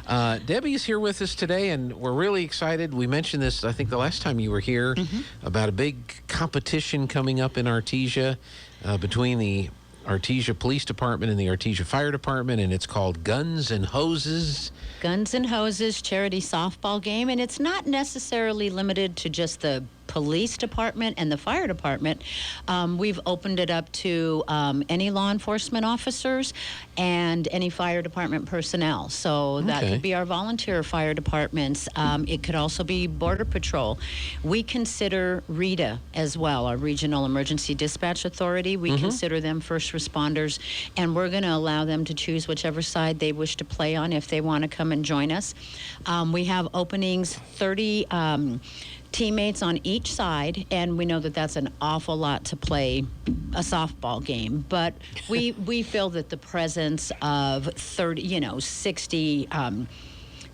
that. Debbie's here with us today, and we're really excited. We mentioned this, I think, the last time you were here, about a big competition coming up in Artesia between the Artesia Police Department and the Artesia Fire Department, and it's called Guns and Hoses. Guns and Hoses charity softball game, and it's not necessarily limited to just the police department and the fire department. We've opened it up to any law enforcement officers and any fire department personnel. So that could be our volunteer fire departments. It could also be Border Patrol. We consider RETA as well, our Regional Emergency Dispatch Authority. We consider them first responders, and we're going to allow them to choose whichever side they wish to play on if they want to come and join us. We have openings, 30 teammates on each side, and we know that that's an awful lot to play a softball game, but we feel that the presence of 60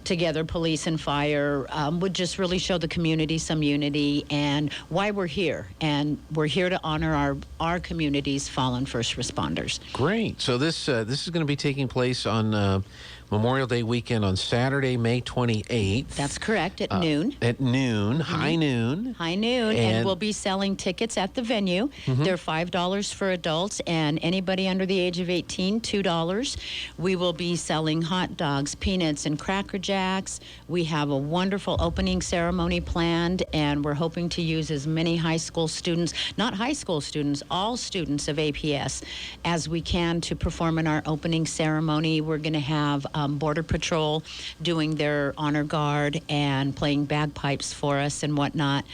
together, police and fire, would just really show the community some unity and why we're here. And we're here to honor our community's fallen first responders. Great. So this is going to be taking place on Memorial Day weekend on Saturday, May 28th. That's correct, at noon. At noon, high noon. High noon, and we'll be selling tickets at the venue. They're $5 for adults, and anybody under the age of 18, $2. We will be selling hot dogs, peanuts, and Cracker Jacks. We have a wonderful opening ceremony planned, and we're hoping to use as many high school students, not high school students, all students of APS, as we can to perform in our opening ceremony. We're going to have Border Patrol doing their honor guard and playing bagpipes for us and whatnot.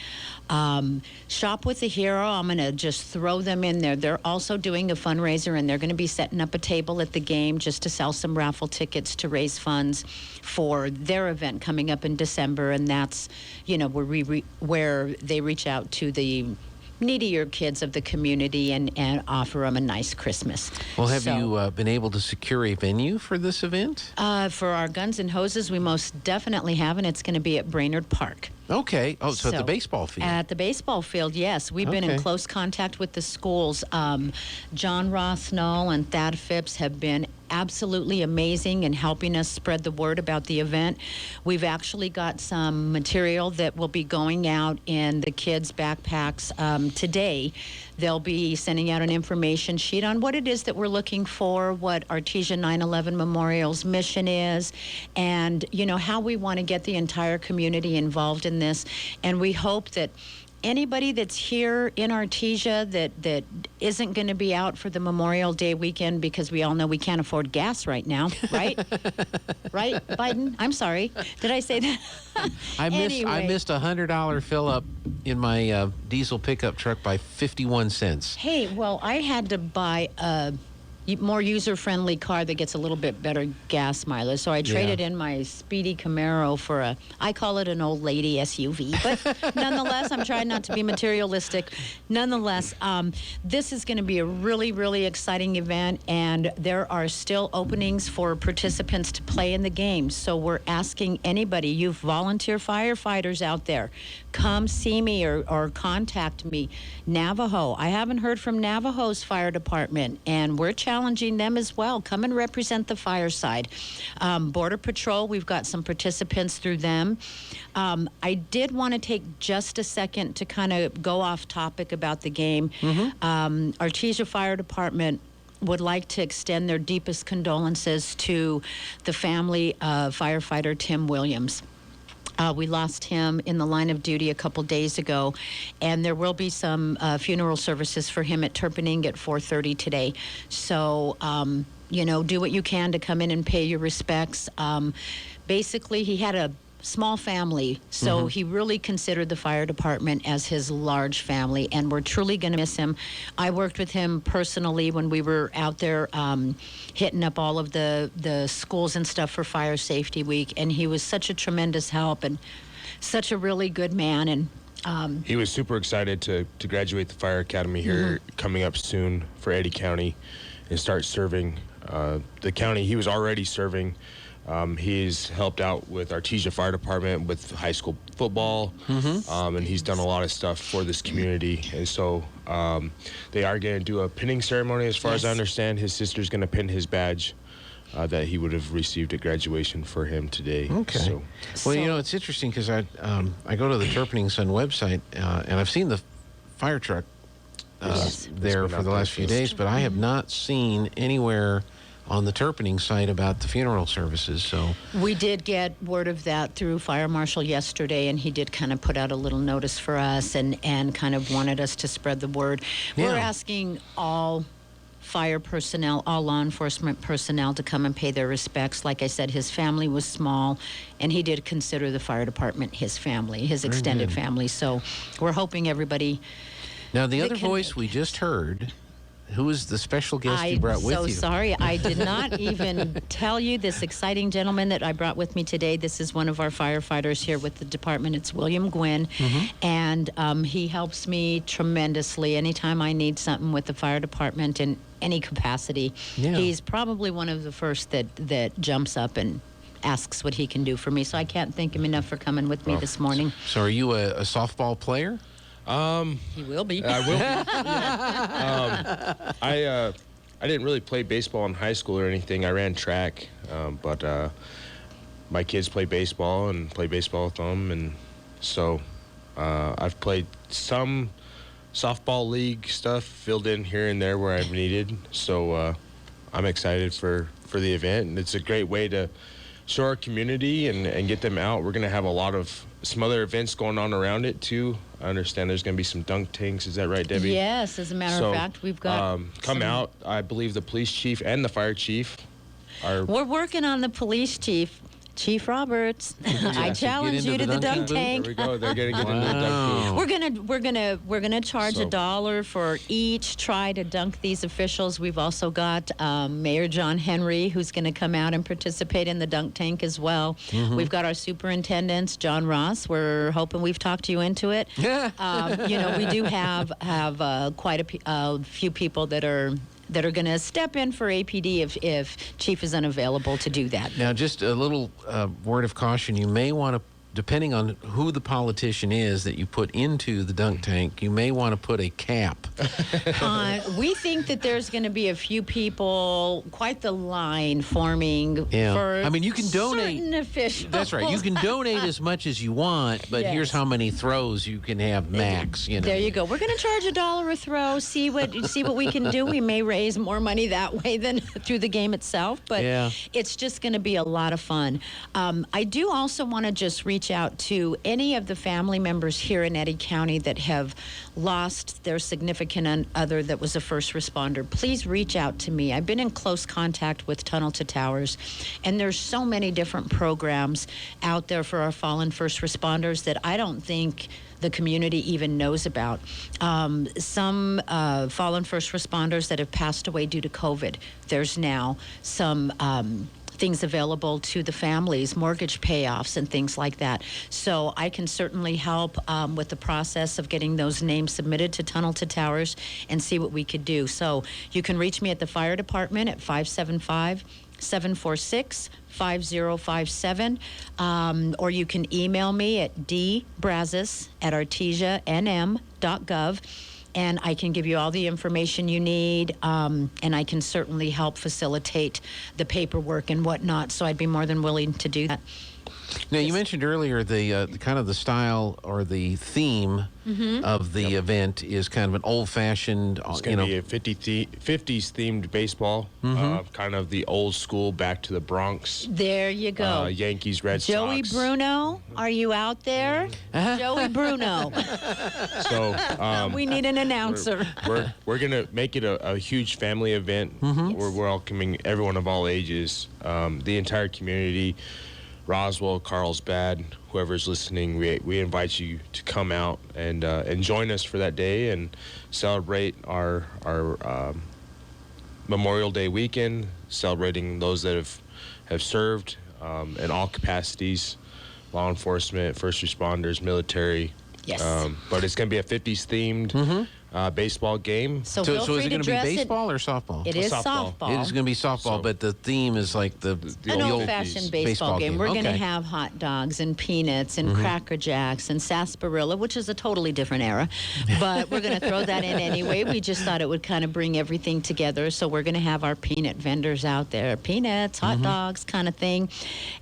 Shop with a Hero, I'm going to just throw them in there. They're also doing a fundraiser, and they're going to be setting up a table at the game just to sell some raffle tickets to raise funds for their event coming up in December. And that's, where they reach out to the needier kids of the community and offer them a nice Christmas. Well, have you been able to secure a venue for this event? For our Guns and Hoses, we most definitely have, and it's going to be at Brainerd Park. Okay. Oh, so at the baseball field. At the baseball field, yes. We've been in close contact with the schools. John Ross Knoll and Thad Phipps have been absolutely amazing in helping us spread the word about the event. We've actually got some material that will be going out in the kids' backpacks today. They'll be sending out an information sheet on what it is that we're looking for, what Artesia 9/11 Memorial's mission is, and, how we want to get the entire community involved in this. And we hope that anybody that's here in Artesia that isn't going to be out for the Memorial Day weekend, because we all know we can't afford gas right now, right? Right, Biden? I'm sorry. Did I say that? I missed a $100 fill up in my diesel pickup truck by 51 cents. Hey, well, I had to buy a more user-friendly car that gets a little bit better gas mileage. So I traded in my speedy Camaro for I call it an old lady SUV. But nonetheless, I'm trying not to be materialistic. Nonetheless, this is going to be a really, really exciting event, and there are still openings for participants to play in the game. So we're asking anybody, you volunteer firefighters out there, come see me or contact me. Navajo, I haven't heard from Navajo's fire department, and we're challenging them as well. Come and represent the fireside. Border Patrol, we've got some participants through them. I did want to take just a second to kind of go off topic about the game. Artesia Fire Department would like to extend their deepest condolences to the family of firefighter Tim Williams. We lost him in the line of duty a couple days ago, and there will be some funeral services for him at Turpening at 4:30 today. So, do what you can to come in and pay your respects. Basically, he had a small family, so he really considered the fire department as his large family, and we're truly going to miss him. I worked with him personally when we were out there hitting up all of the schools and stuff for Fire Safety Week, and he was such a tremendous help and such a really good man. And he was super excited to graduate the fire academy here coming up soon for Eddy County and start serving the county. He was already serving. He's helped out with Artesia Fire Department with high school football, and he's done a lot of stuff for this community. And so they are going to do a pinning ceremony, as far as I understand. His sister's going to pin his badge that he would have received at graduation for him today. Okay. So, Well, you know, it's interesting because I go to the Turpening Sun website and I've seen the fire truck Yes. there It's been for out the there last for few us. days, but I have not seen anywhere on the Turpening site about the funeral services. So We did get word of that through Fire Marshal yesterday, and he did kind of put out a little notice for us and kind of wanted us to spread the word. Yeah. We're asking all fire personnel, all law enforcement personnel to come and pay their respects. Like I said, his family was small, and he did consider the fire department his family, his extended good. family. So we're hoping everybody... now the They other can voice make we just heard, who is the special guest you brought with I'm you? so sorry. I did not even tell you this exciting gentleman that I brought with me today. This is one of our firefighters here with the department. It's William Guin, and he helps me tremendously anytime I need something with the fire department in any capacity. Yeah. He's probably one of the first that jumps up and asks what he can do for me. So I can't thank him enough for coming with me this morning. So are you a softball player? He will be. I will. I didn't really play baseball in high school or anything. I ran track, but my kids play baseball and play baseball with them, and so I've played some softball league stuff, filled in here and there where I've needed. So I'm excited for the event, and it's a great way to show our community and get them out. We're going to have a lot of some other events going on around it too. I understand there's going to be some dunk tanks. Is that right, Debbie? Yes, as a matter of fact, we've got come out. I believe the police chief and the fire chief are. We're working on the police chief, Chief Roberts. I get challenge into you to the the dunking dunk booth? There tank. we go. They're going to get into the dunk booth. We're gonna charge So- $1 for each try to dunk these officials. We've also got Mayor John Henry, who's going to come out and participate in the dunk tank as well. We've got our superintendents, John Ross. We're hoping we've talked you into it. You know, we do have quite a few people that are going to step in for APD if Chief is unavailable to do that. Now, just a little word of caution. You may want to, depending on who the politician is that you put into the dunk tank, you may want to put a cap. We think that there's going to be a few people, quite the line forming Yeah. for I mean, you can donate. certain officials. That's right. You can donate as much as you want, but here's Yes. how many throws you can have max. You know. There you go. We're going to charge $1 a throw. See what we can do. We may raise more money that way than through the game itself, but Yeah. it's just going to be a lot of fun. I do also want to just reach out to any of the family members here in Eddy County that have lost their significant other that was a first responder. Please reach out to me. I've been in close contact with Tunnel to Towers, and there's so many different programs out there for our fallen first responders that I don't think the community even knows about. Some fallen first responders that have passed away due to COVID. There's now some things available to the families, mortgage payoffs and things like that. So I can certainly help with the process of getting those names submitted to Tunnel to Towers and see what we could do. So you can reach me at the fire department at 575-746-5057, or you can email me at dbrazas@artesianm.gov. And I can give you all the information you need, and I can certainly help facilitate the paperwork and whatnot. So I'd be more than willing to do that. Now, you mentioned earlier the kind of the style or the theme of the event is kind of an old-fashioned, It's going to be a 50s themed baseball, kind of the old school back to the Bronx. There you go. Yankees, Red Joey Sox. Bruno, are you out there? Joey Bruno. So We need an announcer. we're going to make it a huge family event. We're welcoming everyone of all ages, the entire community. Roswell, Carlsbad, whoever's listening, we invite you to come out and join us for that day and celebrate our Memorial Day weekend, celebrating those that have served in all capacities, law enforcement, first responders, military. Yes. But it's going to be a 50s themed baseball game. So feel is free it to going to be dress baseball or softball? It is Softball. softball. It is going to be softball, So- but the theme is like the An old old-fashioned piece. baseball game. We're going to Okay. have hot dogs and peanuts and Cracker Jacks and sarsaparilla, which is a totally different era. But we're going to throw that in anyway. We just thought it would kind of bring everything together. So we're going to have our peanut vendors out there. Peanuts, hot dogs kind of thing.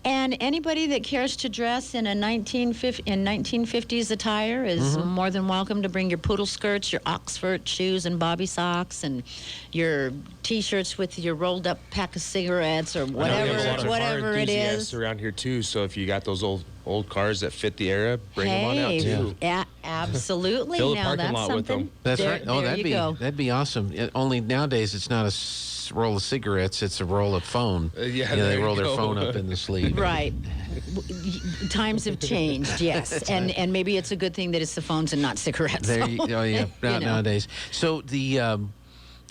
And anybody that cares to dress in a 1950s attire is more than welcome to bring your poodle skirts, your Oxford shoes and bobby socks, and your T-shirts with your rolled up pack of cigarettes or I know we have a lot of car whatever it enthusiasts is. around here too. So if you got those old cars that fit the era, bring them on out Hey, too. absolutely. Fill the now parking that's lot with something. them. That's There- right. Oh, there you go. that'd be awesome. Only nowadays it's not a roll of cigarettes; it's a roll of phone. Yeah, You know, there they you roll their go. phone up in the sleeve. Right. Times have changed, yes. And maybe it's a good thing that it's the phones and not cigarettes. There you, oh yeah, know. nowadays. So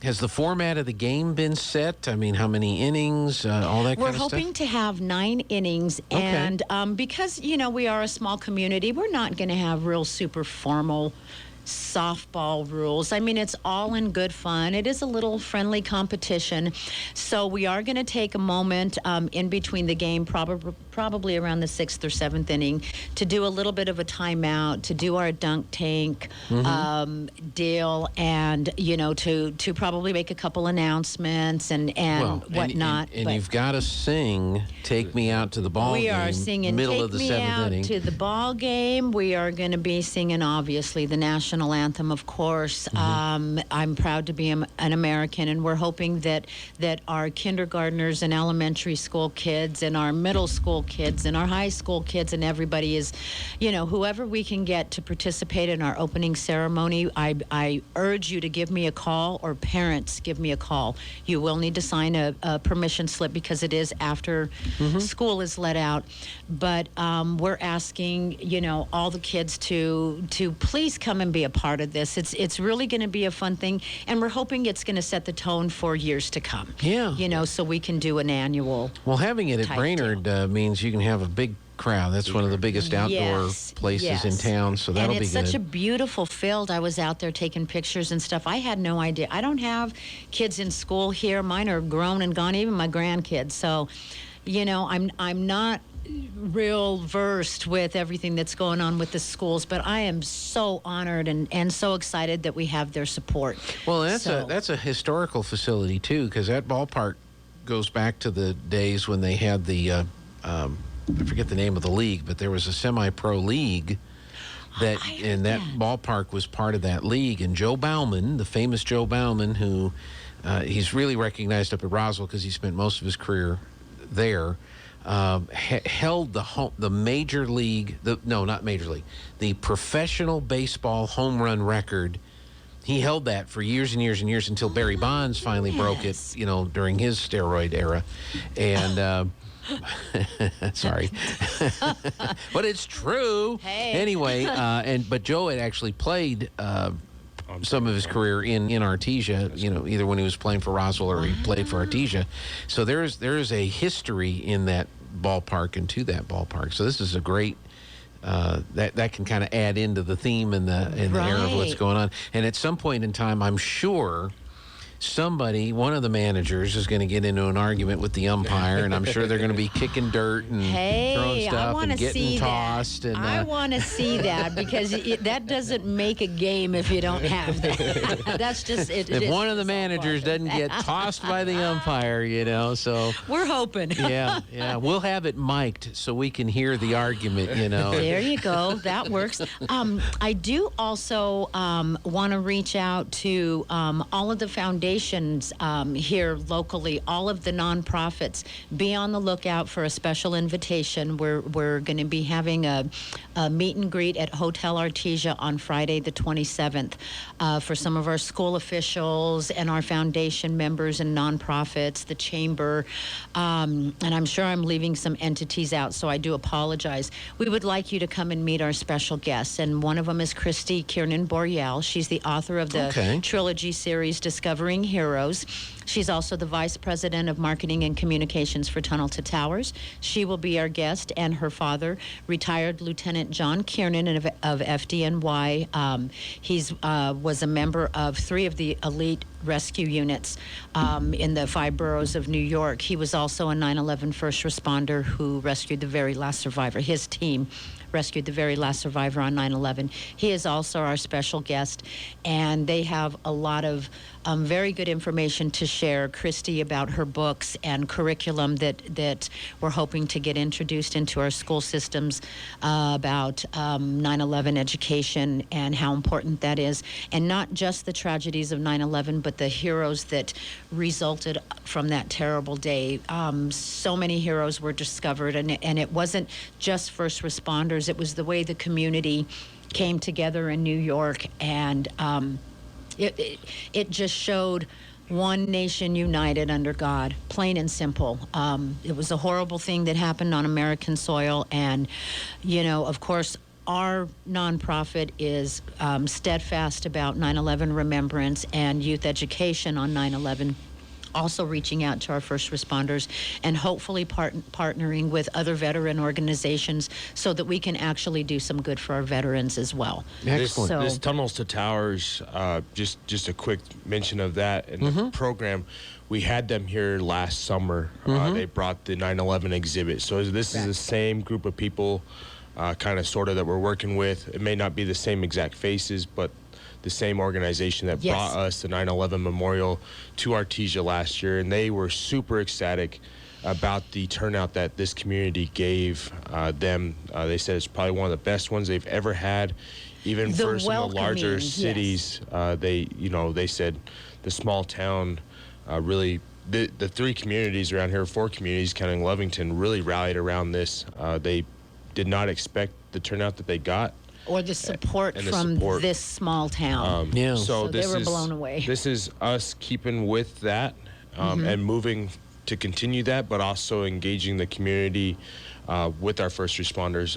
has the format of the game been set? I mean, how many innings, all that We're kind of stuff? hoping to have 9 innings, Okay. and because we are a small community, we're not going to have real super formal softball rules. I mean, it's all in good fun. It is a little friendly competition, so we are going to take a moment in between the game, probably around the 6th or 7th inning, to do a little bit of a timeout, to do our dunk tank deal, and to probably make a couple announcements and whatnot. And But you've got to sing "Take Me Out to the Ball we Game." are singing middle "Take of the Me 7th Out inning. to the Ball Game." We are going to be singing, obviously, the national anthem, of course. I'm proud to be an American, and we're hoping that our kindergartners and elementary school kids and our middle school kids and our high school kids and everybody is, whoever we can get to participate in our opening ceremony. I urge you to give me a call, or parents, give me a call. You will need to sign a permission slip because it is after school is let out. But we're asking, all the kids to please come and be a part of this. It's really going to be a fun thing, and we're hoping it's going to set the tone for years to come. Yeah. So we can do an annual. Well, having it at type Brainerd means you can have a big crowd. That's one of the biggest outdoor places in town, so that'll and be it's good. such a beautiful field. I was out there taking pictures and stuff. I had no idea. I don't have kids in school here. Mine are grown and gone, even my grandkids. So, I'm not real versed with everything that's going on with the schools, but I am so honored and so excited that we have their support. Well, So- that's a historical facility too, because that ballpark goes back to the days when they had the I forget the name of the league, but there was a semi-pro league that, I heard and that that. ballpark was part of that league. And Joe Bauman, the famous Joe Bauman, who he's really recognized up at Roswell because he spent most of his career there. Held the major league, not major league, the professional baseball home run record. He held that for years and years and years until Barry Bonds finally broke it, yes. During his steroid era. And sorry, but it's true. Hey. Anyway, but Joe had actually played some of his career in Artesia, either when he was playing for Roswell or he played for Artesia. So there is a history in that ballpark and to that ballpark. So this is a great that can kind of add into the theme and the era of what's Right. going on. And at some point in time, I'm sure one of the managers is going to get into an argument with the umpire, and I'm sure they're going to be kicking dirt and throwing Hey, I stuff want and to getting see tossed. that. And I want to see that because that doesn't make a game if you don't have that. That's just it. if one of the managers doesn't get tossed by the umpire, so We're hoping. yeah, we'll have it mic'd so we can hear the argument. There you go. That works. I do also want to reach out to all of the foundations here locally, all of the nonprofits. Be on the lookout for a special invitation. We're going to be having a meet and greet at Hotel Artesia on Friday the 27th for some of our school officials and our foundation members and nonprofits, the chamber, and I'm sure I'm leaving some entities out, so I do apologize. We would like you to come and meet our special guests, and one of them is Christy Kiernan Boreal. She's the author of the Okay. trilogy series Discovering Heroes, She's also the Vice President of Marketing and Communications for Tunnel to Towers. She will be our guest, and her father, retired Lieutenant John Kiernan of FDNY. He's was a member of 3 of the elite rescue units in the 5 boroughs of New York. He was also a 9/11 first responder who rescued the very last survivor. His team rescued the very last survivor on 9/11. He is also our special guest, and they have a lot of very good information to share. Christy, about her books and curriculum that we're hoping to get introduced into our school systems about 9/11 education and how important that is, and not just the tragedies of 9/11, but the heroes that resulted from that terrible day. So many heroes were discovered, and it wasn't just first responders. It was the way the community came together in New York, and it just showed one nation united under God, plain and simple. It was a horrible thing that happened on American soil, and, of course, our nonprofit is steadfast about 9/11 remembrance and youth education on 9/11. Also reaching out to our first responders and hopefully partnering with other veteran organizations so that we can actually do some good for our veterans as well. Excellent. This Tunnels to Towers, just a quick mention of that in the program. We had them here last summer. They brought the 9/11 exhibit. So this is the same group of people, kind of sort of, that we're working with. It may not be the same exact faces, but the same organization that brought us the 9/11 memorial to Artesia last year, and they were super ecstatic about the turnout that this community gave them. They said it's probably one of the best ones they've ever had, even for some of the larger cities. They said the small town really, the 3 communities around here, 4 communities counting Lovington, really rallied around this. They did not expect the turnout that they got. Or the support from this small town. So they were blown away. This is us keeping with that and moving to continue that, but also engaging the community with our first responders.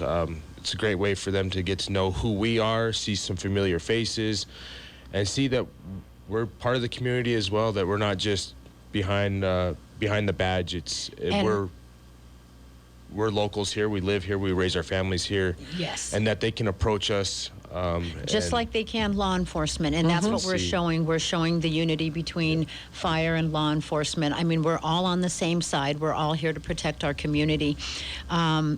It's a great way for them to get to know who we are, see some familiar faces, and see that we're part of the community as well, that we're not just behind the badge. We're locals here. We live here. We raise our families here. Yes. And that they can approach us. Just like they can law enforcement. And that's what we're showing. We're showing the unity between fire and law enforcement. I mean, we're all on the same side. We're all here to protect our community. We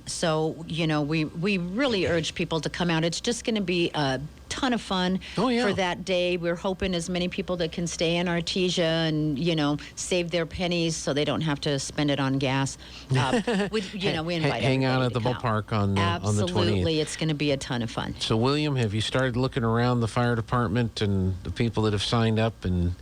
really urge people to come out. It's just going to be a ton of fun for that day. We're hoping as many people that can stay in Artesia and, save their pennies so they don't have to spend it on gas. We invite hang out at the come. ballpark on the 20th. Absolutely. It's going to be a ton of fun. So, William, have you started looking around the fire department and the people that have signed up and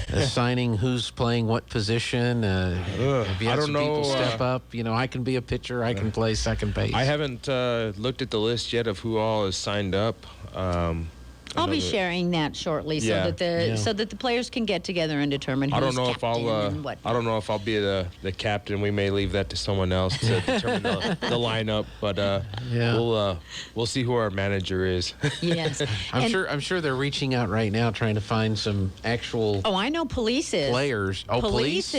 assigning who's playing what position? Have you had some people step up? I can be a pitcher. I can play second base. I haven't looked at the list yet of who all is signed up. I'll be sharing that shortly so that the players can get together and determine who's captain and what. I don't know if I'll be the captain. We may leave that to someone else to determine the lineup, but we'll see who our manager is. Yes. I'm sure they're reaching out right now trying to find some actual I know police is. Players. Police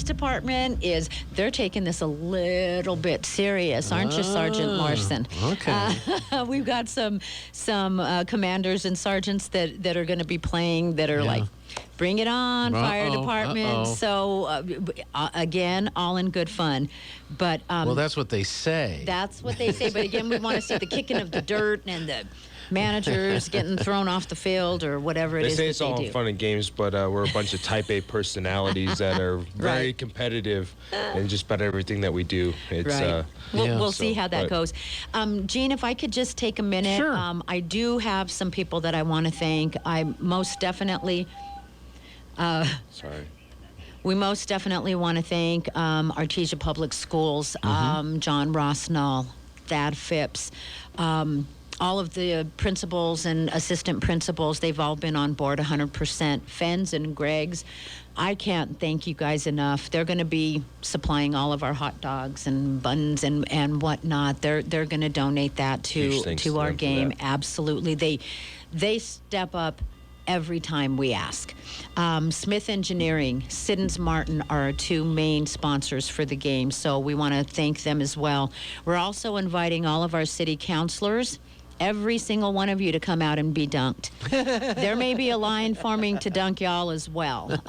department is. They're taking this a little bit serious, aren't you, Sergeant Larson? Okay. We've got some commanders and sergeants that are going to be playing that are like, bring it on, fire department. So, again, all in good fun. But well, that's what they say. That's what they say. But again, we want to see the kicking of the dirt and the managers getting thrown off the field or whatever it is. They say it's all fun and games, but we're a bunch of Type A personalities that are very competitive in just about everything that we do. It's we'll see how that goes. Jean, if I could just take a minute. Sure. I do have some people that I want to thank. We most definitely want to thank Artesia Public Schools, John Rossnall, Thad Phipps, all of the principals and assistant principals. They've all been on board 100%. Fens and Greg's. I can't thank you guys enough. They're going to be supplying all of our hot dogs and buns and whatnot. They're going to donate that to our game. Absolutely. They step up every time we ask. Smith Engineering, Siddons Martin are our two main sponsors for the game, so we want to thank them as well. We're also inviting all of our city councilors, every single one of you, to come out and be dunked. There may be a line forming to dunk y'all as well.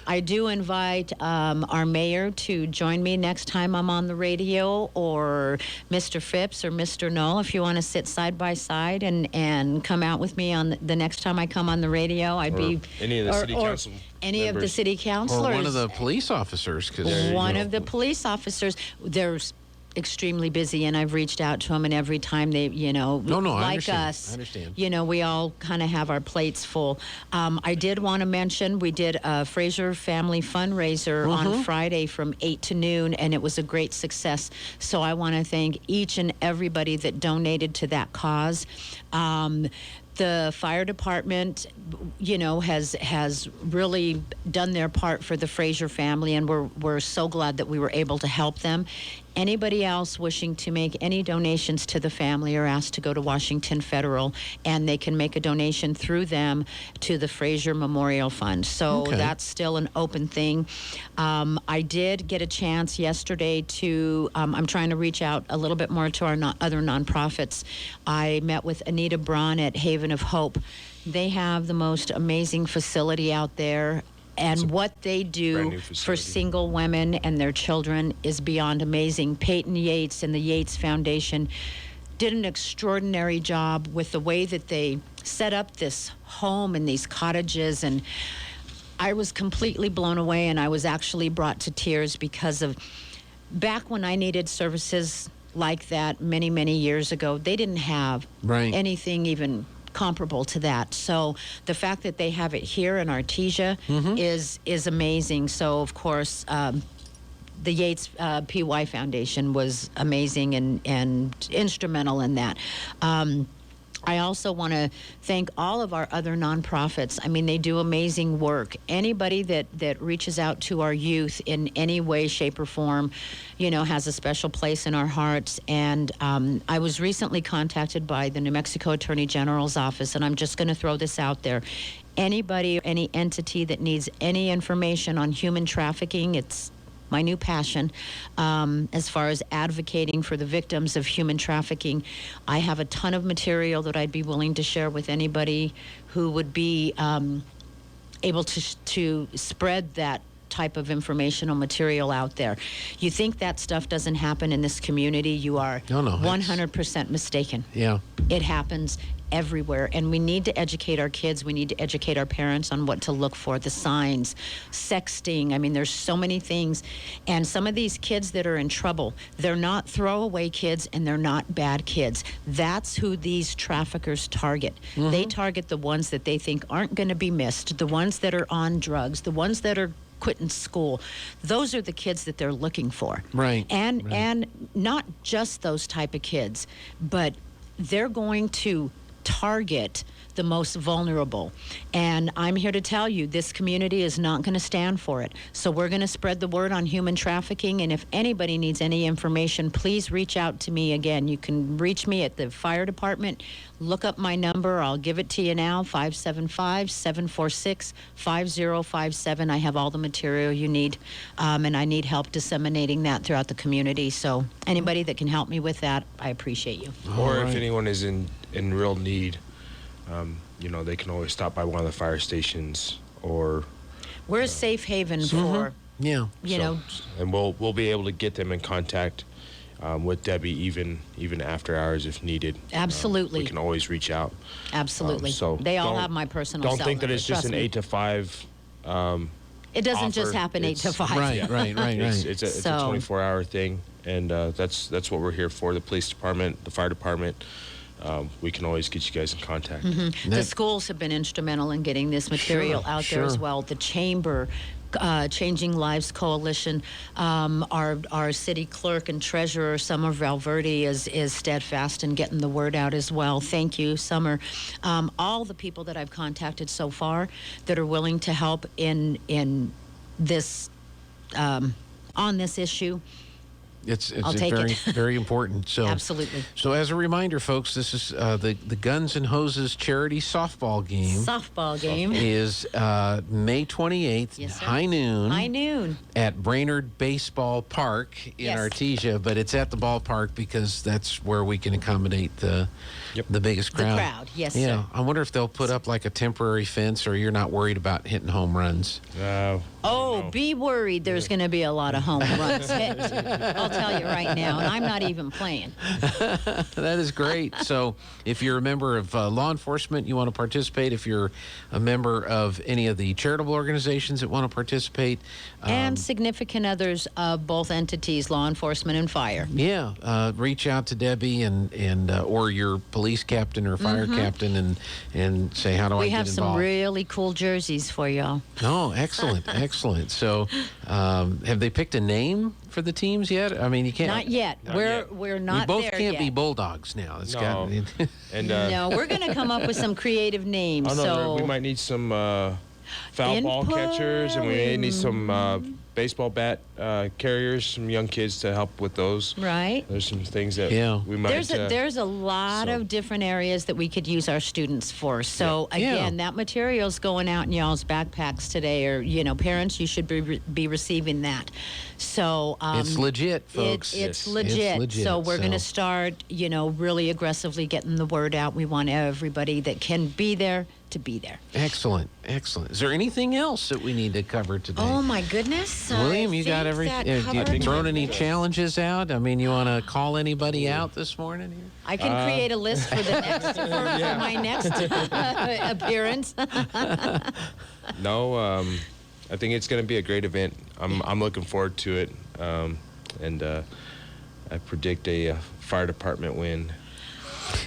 I do invite our mayor to join me next time I'm on the radio, or Mr. Phipps or Mr. Knoll, if you want to sit side by side and come out with me on the next time I come on the radio. I'd be any of the city council any members. of the city councilors. Or one of the police officers. One of the police officers. There's extremely busy, and I've reached out to them, and every time they, like us, I understand. We all kind of have our plates full. I did want to mention we did a Frasier family fundraiser on Friday from 8 to noon, and it was a great success. So I want to thank each and everybody that donated to that cause. The fire department, has really done their part for the Frasier family, and we're so glad that we were able to help them. Anybody else wishing to make any donations to the family are asked to go to Washington Federal, and they can make a donation through them to the Frasier Memorial Fund. So that's still an open thing. I did get a chance yesterday to, I'm trying to reach out a little bit more to our other nonprofits. I met with Anita Braun at Haven of Hope. They have the most amazing facility out there. And what they do for single women and their children is beyond amazing. Peyton Yates and the Yates Foundation did an extraordinary job with the way that they set up this home and these cottages. And I was completely blown away, and I was actually brought to tears because of back when I needed services like that many, many years ago, they didn't have anything even comparable to that. So the fact that they have it here in Artesia is amazing. So of course, the Yates PY Foundation was amazing and instrumental in that. I also want to thank all of our other nonprofits. I mean, they do amazing work. Anybody that reaches out to our youth in any way, shape, or form, has a special place in our hearts. And I was recently contacted by the New Mexico Attorney General's office, and I'm just going to throw this out there. Anybody, any entity that needs any information on human trafficking, it's my new passion, as far as advocating for the victims of human trafficking. I have a ton of material that I'd be willing to share with anybody who would be able to spread that type of informational material out there. You think that stuff doesn't happen in this community, you are 100% mistaken. Yeah. It happens everywhere, and we need to educate our kids. We need to educate our parents on what to look for, the signs, sexting. I mean, there's so many things. And some of these kids that are in trouble, they're not throwaway kids, and they're not bad kids. That's who these traffickers target. They target the ones that they think aren't going to be missed, the ones that are on drugs, the ones that are quitting school. Those are the kids that they're looking for. And not just those type of kids, but they're going to target the most vulnerable. And I'm here to tell you, this community is not going to stand for it. So we're going to spread the word on human trafficking. And if anybody needs any information, please reach out to me. Again, you can reach me at the fire department. Look up my number. I'll give it to you now, 575-746-5057. I have all the material you need, and I need help disseminating that throughout the community. So anybody that can help me with that, I appreciate you. Or if anyone is in real need, they can always stop by one of the fire stations, or we're a safe haven for and we'll be able to get them in contact with Debbie even after hours if needed. Absolutely. We can always reach out. Absolutely. So they all have my personal don't cell think that number, it's just an 8 to 5 it doesn't offer. just happen 8 to 5. Right. It's a 24-hour thing, and that's what we're here for. The police department, the fire department. We can always get you guys in contact. The schools have been instrumental in getting this material out there as well. The chamber, Changing Lives Coalition, our city clerk and treasurer, Summer Valverde, is steadfast in getting the word out as well. Thank you, Summer. All the people that I've contacted so far that are willing to help in this on this issue, I'll take very, it. very important. So Absolutely. So as a reminder, folks, this is the Guns and Hoses charity softball game. Softball game. Is May 28th, Yes, sir. high noon. High noon. At Brainerd Baseball Park in Yes. Artesia, but it's at the ballpark because that's where we can accommodate the biggest The crowd. crowd, yes, Yeah, sir. I wonder if they'll put up like a temporary fence, or you're not worried about hitting home runs. Oh, be worried. There's going to be a lot of home runs hit. I'll tell you right now, and I'm not even playing. That is great. So if you're a member of law enforcement, you want to participate. If you're a member of any of the charitable organizations that want to participate. And significant others of both entities, law enforcement and fire. Yeah, reach out to Debbie and or your police captain or fire captain and say, how do I We get have involved? some really cool jerseys for y'all. Oh, excellent, excellent. So have they picked a name for the teams yet? I mean, you can't. Not yet. We're not We both there can't yet. be Bulldogs now. It's got. And No, we're going to come up with some creative names. I don't know, So we might need some foul ball Input. catchers, and we may need some baseball bat carriers, some young kids to help with those. right. There's some things that we might. There's a lot so- of different areas that we could use our students for. So Yeah. again, that material's going out in y'all's backpacks today, or parents, you should be receiving that. So It's legit, folks. It's Yes. legit. It's legit, So we're going to so- start, really aggressively getting the word out. We want everybody that can be there to be there. Excellent, excellent. Is there anything else that we need to cover today? Oh my goodness, William, you got think everything. that You covered thrown it. any challenges out? I mean, you want to call anybody out this morning? Here? I can create a list for the next for my next appearance. No, I think it's going to be a great event. I'm looking forward to it, and I predict a fire department win.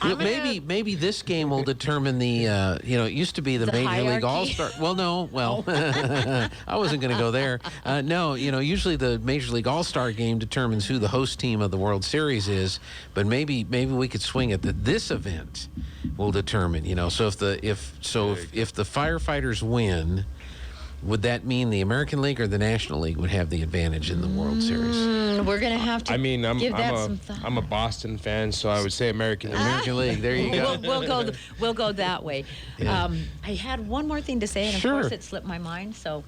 Maybe this game will determine the. It used to be the Major League hierarchy? All-Star. Well, no, I wasn't going to go there. No, usually the Major League All-Star game determines who the host team of the World Series is. But maybe we could swing it that this event will determine. So if the firefighters win, would that mean the American League or the National League would have the advantage in the World Series? We're gonna have to. I mean, give that some thought. I'm a Boston fan, so I would say American League. American League. There you go. We'll go that way. Yeah. I had one more thing to say, and of Sure. course it slipped my mind. So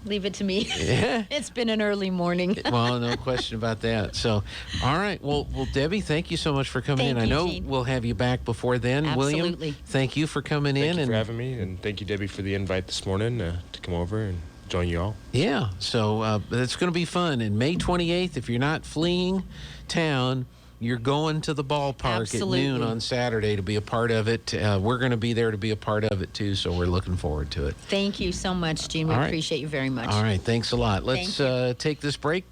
leave it to me. Yeah. It's been an early morning. Well, no question about that. So, all right. Well, Debbie, thank you so much for coming in. Thank I you, know Gene. we'll have you back before then. William, Absolutely. thank you for coming in. Thank you for having me, and thank you, Debbie, for the invite this morning to come over and join you all. Yeah, so it's going to be fun. And May 28th, if you're not fleeing town, you're going to the ballpark Absolutely. at noon on Saturday to be a part of it. We're going to be there to be a part of it, too, so we're looking forward to it. Thank you so much, Gene. We All right. appreciate you very much. All right, thanks a lot. Let's Thank take this break.